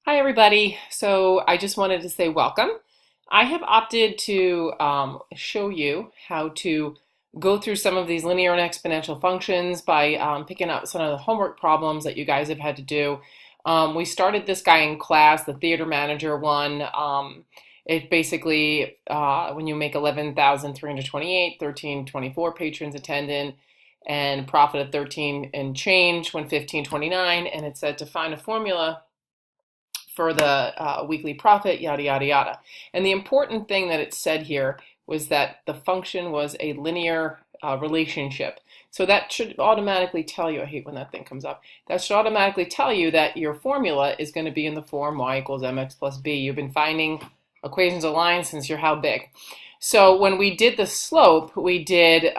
Hi, everybody. So I just wanted to say welcome. I have opted to show you how to go through some of these linear and exponential functions by picking up some of the homework problems that you guys have had to do. We started this guy in class, the theater manager one. It basically, when you make 11,328, 1324 patrons attended, and profit of 13 and change when 1529, and it said to find a formula for the weekly profit, yada, yada, yada. And the important thing that it said here was that the function was a linear relationship. So that should automatically tell you, I hate when that thing comes up, that should automatically tell you that your formula is going to be in the form y equals mx plus b. You've been finding equations of lines since you're how big? So when we did the slope, we did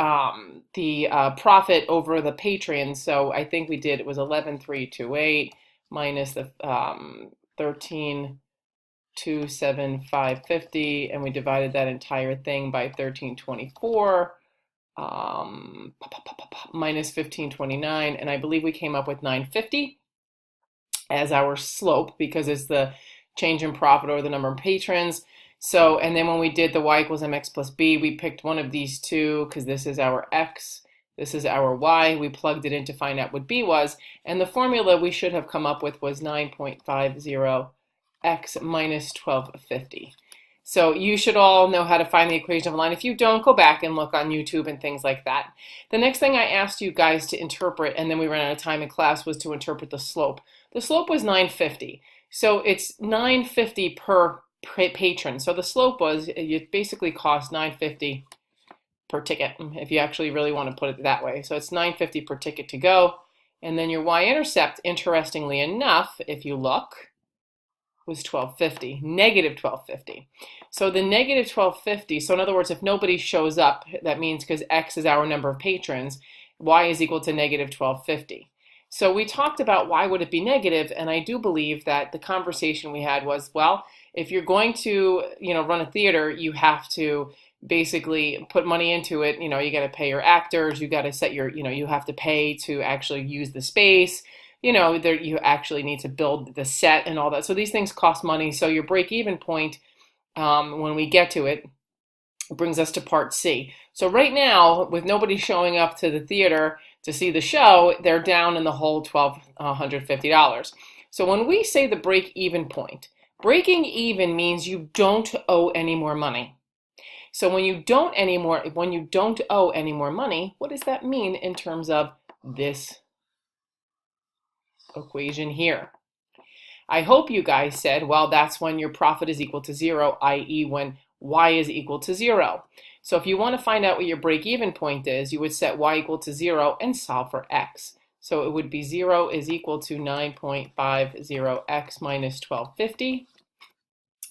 the profit over the patrons. So I think we did, it was 11,328 minus the 13,275.50, and we divided that entire thing by 1324 minus 1529, and I believe we came up with 950 as our slope because it's the change in profit over the number of patrons. So, and then when we did the y equals mx plus b, we picked one of these two because this is our x, this is our y. We plugged it in to find out what b was, and the formula we should have come up with was 9.50 x minus 1250. So you should all know how to find the equation of a line. If you don't, go back and look on YouTube and things like that. The next thing I asked you guys to interpret, and then we ran out of time in class, was to interpret the slope. The slope was 950. So it's 950 per patron. So the slope was, it basically cost 950 per ticket, if you actually really want to put it that way. So it's 950 per ticket to go. And then your y-intercept, interestingly enough, if you look, was 1250, negative 1250. So the negative 1250, so in other words, if nobody shows up, that means because x is our number of patrons, y is equal to negative 1250. So we talked about why would it be negative, and I do believe that the conversation we had was, well, if you're going to, run a theater, you have to basically put money into it. You got to pay your actors, you got to set your, you have to pay to actually use the space. You actually need to build the set and all that. So these things cost money. So your break-even point, when we get to it, brings us to part C. So right now, with nobody showing up to the theater to see the show, they're down in the hole $1,250. So when we say the break-even point, breaking even means you don't owe any more money. So when you don't owe any more money, what does that mean in terms of this equation here? I hope you guys said, well, that's when your profit is equal to 0, i.e. when y is equal to 0. So if you want to find out what your break-even point is, you would set y equal to 0 and solve for x. So it would be 0 is equal to 9.50x minus 1250.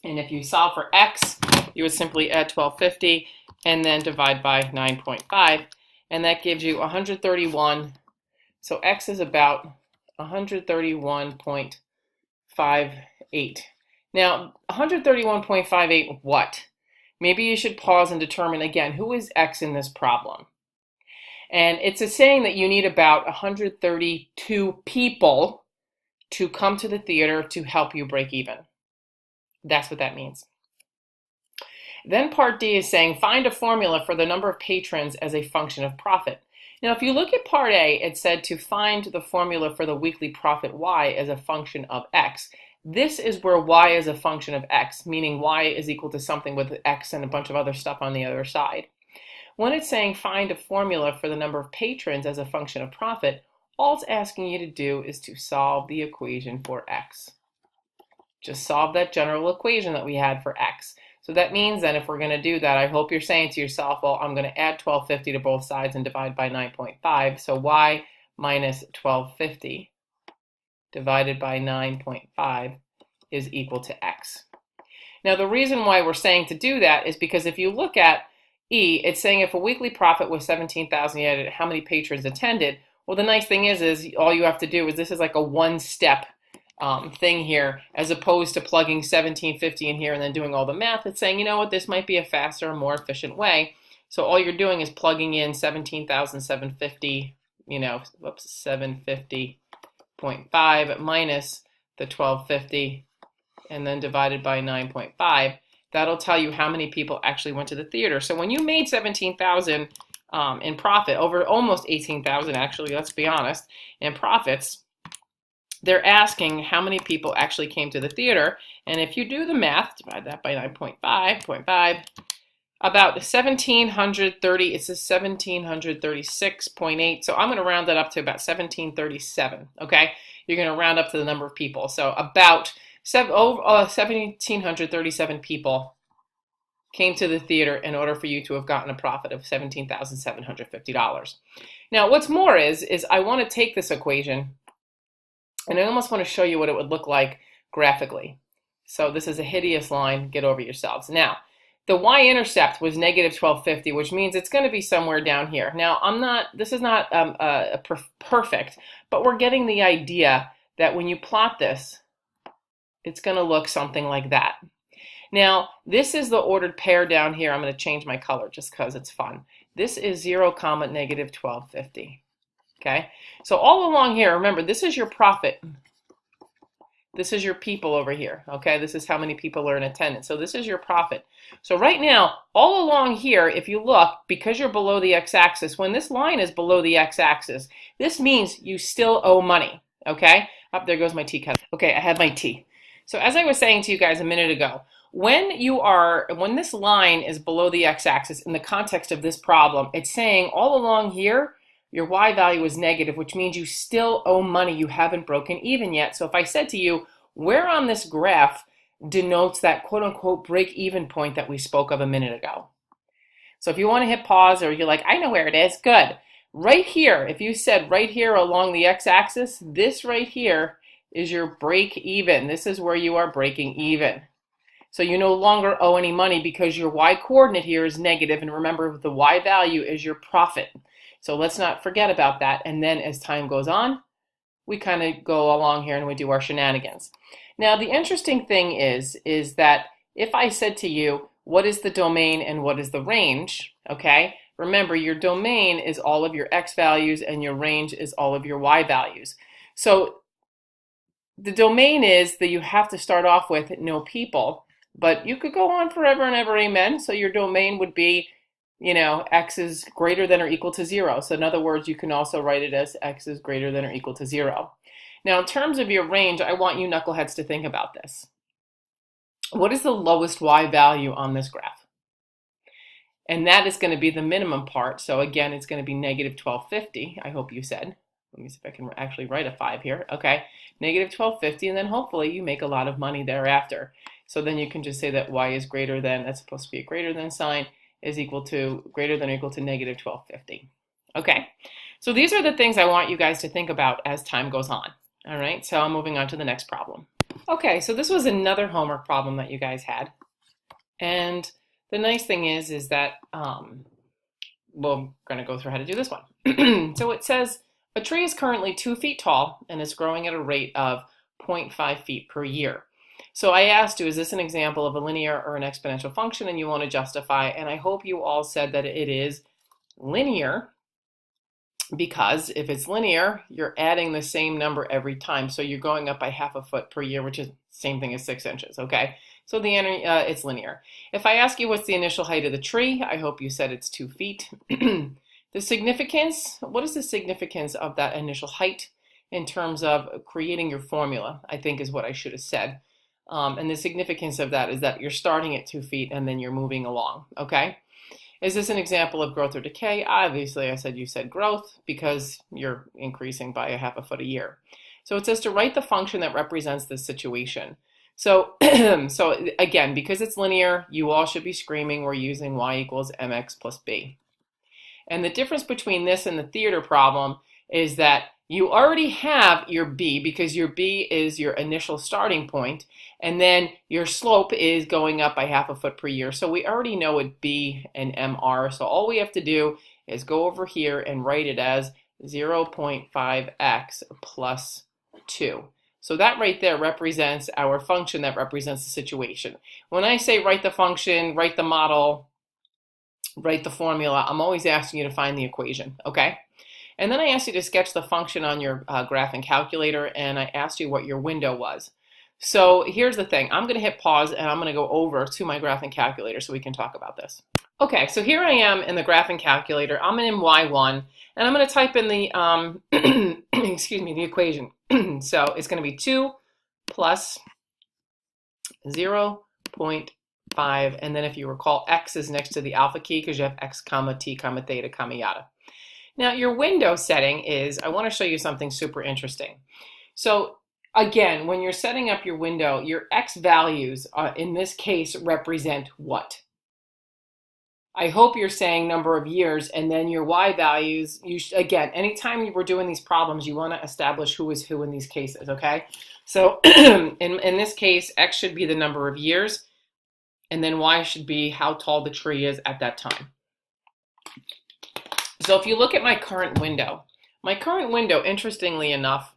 And if you solve for x, you would simply add 1250 and then divide by 9.5. And that gives you 131. So x is about 131.58. Now, 131.58 what? Maybe you should pause and determine again, who is x in this problem? And it's saying that you need about 132 people to come to the theater to help you break even. That's what that means. Then part D is saying find a formula for the number of patrons as a function of profit. Now, if you look at part A, it said to find the formula for the weekly profit y as a function of x. This is where y is a function of x, meaning y is equal to something with x and a bunch of other stuff on the other side. When it's saying find a formula for the number of patrons as a function of profit, all it's asking you to do is to solve the equation for x. Just solve that general equation that we had for x. So that means then if we're going to do that, I hope you're saying to yourself, well, I'm going to add 1250 to both sides and divide by 9.5. So y minus 1250 divided by 9.5 is equal to x. Now the reason why we're saying to do that is because if you look at E, it's saying if a weekly profit was 17,000, you added how many patrons attended. Well, the nice thing is all you have to do is this is like a one-step thing here, as opposed to plugging 1750 in here and then doing all the math. It's saying, you know what, this might be a faster and more efficient way. So all you're doing is plugging in 17,750, 750.5 minus the 1250 and then divided by 9.5. That'll tell you how many people actually went to the theater. So when you made 17,000 in profit, over almost 18,000 actually, let's be honest, in profits, they're asking how many people actually came to the theater. And if you do the math, divide that by 9.5, about 1,730, it says 1,736.8. So I'm going to round that up to about 1,737, okay? You're going to round up to the number of people. So about 1,737 people came to the theater in order for you to have gotten a profit of $17,750. Now, what's more is I want to take this equation, and I almost want to show you what it would look like graphically. So this is a hideous line. Get over yourselves. Now, the y-intercept was negative 1250, which means it's going to be somewhere down here. Now, this is not perfect, but we're getting the idea that when you plot this, it's going to look something like that. Now, this is the ordered pair down here. I'm going to change my color just because it's fun. This is 0, negative 1250. Okay, so all along here, remember, this is your profit. This is your people over here, okay? This is how many people are in attendance. So this is your profit. So right now, all along here, if you look, because you're below the x-axis, when this line is below the x-axis, this means you still owe money, okay? Up there goes my tea kettle. Okay, I had my tea. So as I was saying to you guys a minute ago, when this line is below the x-axis in the context of this problem, it's saying all along here, your y value is negative, which means you still owe money. You haven't broken even yet. So if I said to you, where on this graph denotes that quote-unquote break-even point that we spoke of a minute ago? So if you want to hit pause, or you're like, I know where it is, good. Right here, if you said right here along the x-axis, this right here is your break-even. This is where you are breaking even. So you no longer owe any money because your y-coordinate here is negative, and remember, the y value is your profit. So let's not forget about that. And then as time goes on, we kind of go along here and we do our shenanigans. Now, the interesting thing is that if I said to you, what is the domain and what is the range? Okay, remember, your domain is all of your x values and your range is all of your y values. So the domain is that you have to start off with no people, but you could go on forever and ever, amen. So your domain would be, you know, x is greater than or equal to 0. So in other words, you can also write it as x is greater than or equal to 0. Now, in terms of your range, I want you knuckleheads to think about this. What is the lowest y value on this graph? And that is going to be the minimum part. So again, it's going to be negative 1250, I hope you said. Let me see if I can actually write a 5 here. Okay, negative 1250, and then hopefully you make a lot of money thereafter. So then you can just say that y is greater than, that's supposed to be a greater than sign, is equal to greater than or equal to negative 1250. Okay, so these are the things I want you guys to think about as time goes on. All right, so I'm moving on to the next problem. Okay, so this was another homework problem that you guys had. And the nice thing is that, we're going to go through how to do this one. So it says, a tree is currently 2 feet tall and is growing at a rate of 0.5 feet per year. So I asked you, is this an example of a linear or an exponential function? And you want to justify, and I hope you all said that it is linear, because if it's linear, you're adding the same number every time. So you're going up by half a foot per year, which is the same thing as 6 inches, okay? So it's linear. If I ask you what's the initial height of the tree, I hope you said it's 2 feet. The significance, what is the significance of that initial height in terms of creating your formula, I think is what I should have said. And the significance of that is that you're starting at 2 feet and then you're moving along, okay? Is this an example of growth or decay? Obviously, you said growth because you're increasing by a half a foot a year. So it says to write the function that represents this situation. So, so again, because it's linear, you all should be screaming we're using y equals mx plus b. And the difference between this and the theater problem is that you already have your b, because your b is your initial starting point, and then your slope is going up by half a foot per year. So we already know what b and m are. So all we have to do is go over here and write it as 0.5x plus 2. So that right there represents our function that represents the situation. When I say write the function, write the model, write the formula, I'm always asking you to find the equation, okay? And then I asked you to sketch the function on your graphing calculator, and I asked you what your window was. So here's the thing. I'm going to hit pause and I'm going to go over to my graphing calculator so we can talk about this. Okay, so here I am in the graphing calculator. I'm in Y1 and I'm going to type in the, excuse me, the equation. So it's going to be 2 plus 0.5, and then if you recall, x is next to the alpha key because you have x comma t comma theta comma yada. Now your window setting is, I want to show you something super interesting. So again, when you're setting up your window, your x values in this case represent what? I hope you're saying number of years, and then your y values, again, anytime you were doing these problems, you want to establish who is who in these cases, okay? So in this case, x should be the number of years, and then y should be how tall the tree is at that time. So if you look at my current window, interestingly enough,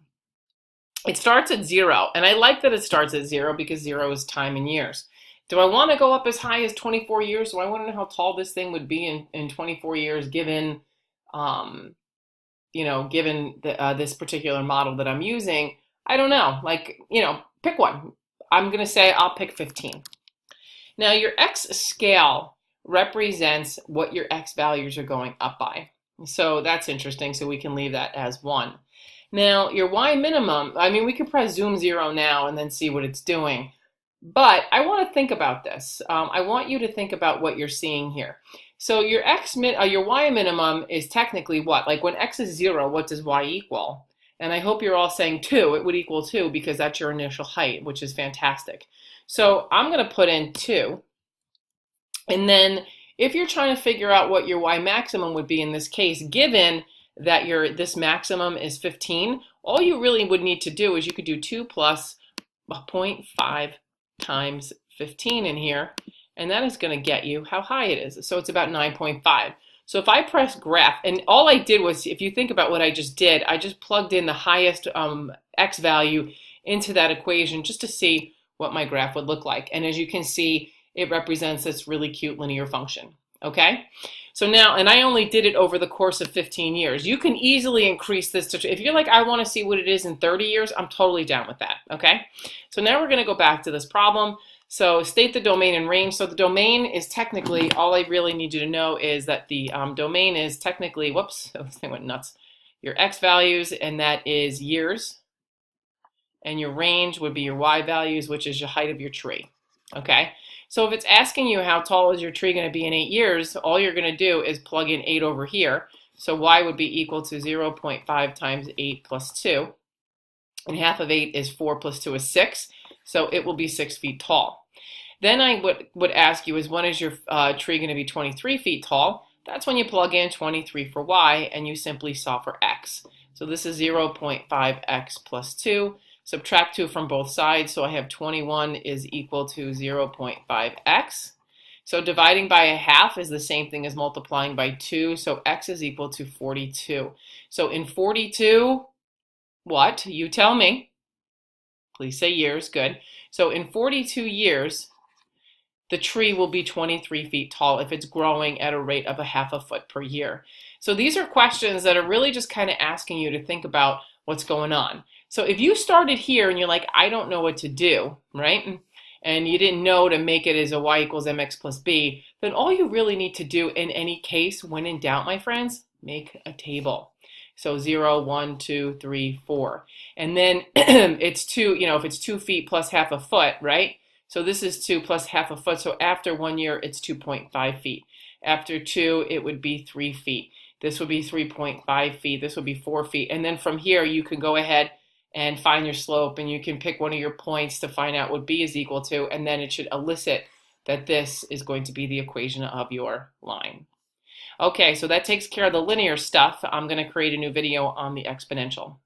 it starts at 0, and I like that it starts at 0 because 0 is time in years. Do I want to go up as high as 24 years? Do I want to know how tall this thing would be in 24 years given, given this particular model that I'm using? I don't know. Like, pick one. I'm going to say I'll pick 15. Now, your x scale represents what your x values are going up by. So that's interesting. So we can leave that as 1. Now, your y minimum, we could press zoom 0 now and then see what it's doing. But I want to think about this. I want you to think about what you're seeing here. So your your y minimum is technically what? Like when x is 0, what does y equal? And I hope you're all saying 2. It would equal 2 because that's your initial height, which is fantastic. So I'm going to put in 2. And then if you're trying to figure out what your y maximum would be in this case, given that this maximum is 15, all you really would need to do is you could do 2 plus 0.5 times 15 in here, and that is going to get you how high it is. So it's about 9.5. So if I press graph, and all I did was, if you think about what I just did, I just plugged in the highest x value into that equation just to see what my graph would look like. And as you can see, it represents this really cute linear function. Okay? So now, and I only did it over the course of 15 years. You can easily increase this to, if you're like, I want to see what it is in 30 years, I'm totally down with that, okay? So now we're going to go back to this problem. So state the domain and range. So the domain is technically, all I really need you to know is that the domain is technically, whoops, this thing went nuts, your x values, and that is years. And your range would be your y values, which is your height of your tree, okay? So if it's asking you how tall is your tree going to be in 8 years, all you're going to do is plug in 8 over here. So y would be equal to 0.5 times 8 plus 2. And half of 8 is 4 plus 2 is 6. So it will be 6 feet tall. Then I would ask you is when is your tree going to be 23 feet tall? That's when you plug in 23 for y and you simply solve for x. So this is 0.5x plus 2. Subtract 2 from both sides, so I have 21 is equal to 0.5x. So dividing by a half is the same thing as multiplying by 2, so x is equal to 42. So in 42, what? You tell me. Please say years, good. So in 42 years, the tree will be 23 feet tall if it's growing at a rate of 1/2 foot per year. So these are questions that are really just kind of asking you to think about what's going on. So if you started here and you're like, I don't know what to do, right? And you didn't know to make it as a y equals mx plus b, then all you really need to do in any case, when in doubt, my friends, make a table. So 0, 1, 2, 3, 4. And then it's 2, if it's 2 feet plus 1/2 foot, right? So this is 2 plus 1/2 foot. So after 1 year, it's 2.5 feet. After 2, it would be 3 feet. This would be 3.5 feet. This would be 4 feet. And then from here, you can go ahead and find your slope, and you can pick one of your points to find out what b is equal to, and then it should elicit that this is going to be the equation of your line. Okay, so that takes care of the linear stuff. I'm going to create a new video on the exponential.